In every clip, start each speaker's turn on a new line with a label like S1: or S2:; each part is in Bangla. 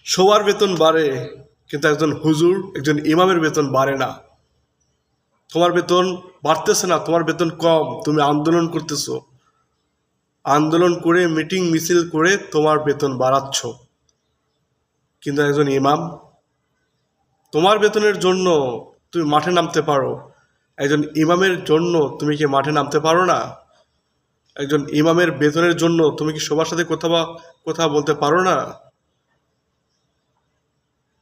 S1: সবার বেতন বাড়ে, কিন্তু একজন হুজুর, একজন ইমামের বেতন বাড়ে না। তোমার বেতন বাড়তেছে না, তোমার বেতন কম, তুমি আন্দোলন করতেছো, আন্দোলন করে মিটিং মিছিল করে তোমার বেতন বাড়াচ্ছ। কিন্তু একজন ইমাম, তোমার বেতনের জন্য তুমি মাঠে নামতে পারো, একজন ইমামের জন্য তুমি কি মাঠে নামতে পারো না? একজন ইমামের বেতনের জন্য তুমি কি সবার সাথে কথা বলতে পারো না?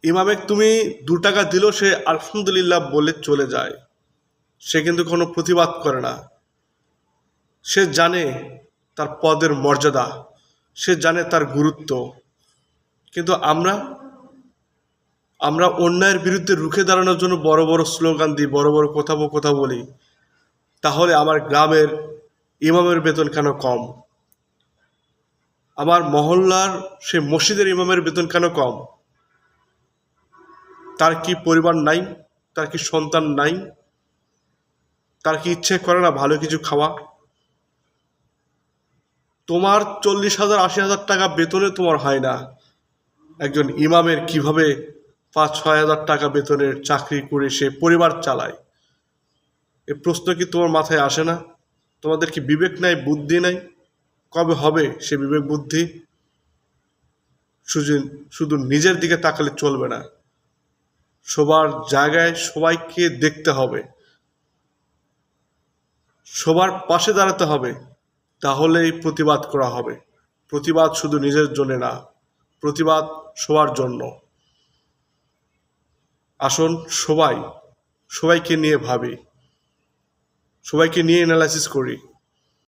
S1: ইমামে তুমি 2 টাকা দিলেও সে আলহামদুলিল্লাহ বলে চলে যায়, সে কিন্তু কোনো প্রতিবাদ করে না। সে জানে তার পদের মর্যাদা, সে জানে তার গুরুত্ব। কিন্তু আমরা অন্যায়ের বিরুদ্ধে রুখে দাঁড়ানোর জন্য বড় বড় স্লোগান দিই, বড় বড় কথা বলি। তাহলে আমার গ্রামের ইমামের বেতন কেন কম? আমার মহল্লার সে মসজিদের ইমামের বেতন কেন কম? তার কি পরিবার নাই? তার কি সন্তান নাই? তার কি ইচ্ছে করে না ভালো কিছু খাওয়া? তোমার 40,000 80,000 টাকা বেতনে তোমার হয় না, একজন ইমামের কিভাবে 5-6 হাজার টাকা বেতনের চাকরি করে সে পরিবার চালায়? এ প্রশ্ন কি তোমার মাথায় আসে না? তোমাদের কি বিবেক নাই, বুদ্ধি নাই? কবে হবে সে বিবেক বুদ্ধি? শুধু শুধু নিজের দিকে তাকালে চলবে না, সবার জায়গায় সবাইকে দেখতে হবে, সবার পাশে দাঁড়াতে হবে। তাহলেই প্রতিবাদ করা হবে। প্রতিবাদ শুধু নিজের জন্য না, প্রতিবাদ সবার জন্য। আসুন সবাইকে নিয়ে ভাবি, সবাইকে নিয়ে অ্যানালাইসিস করি।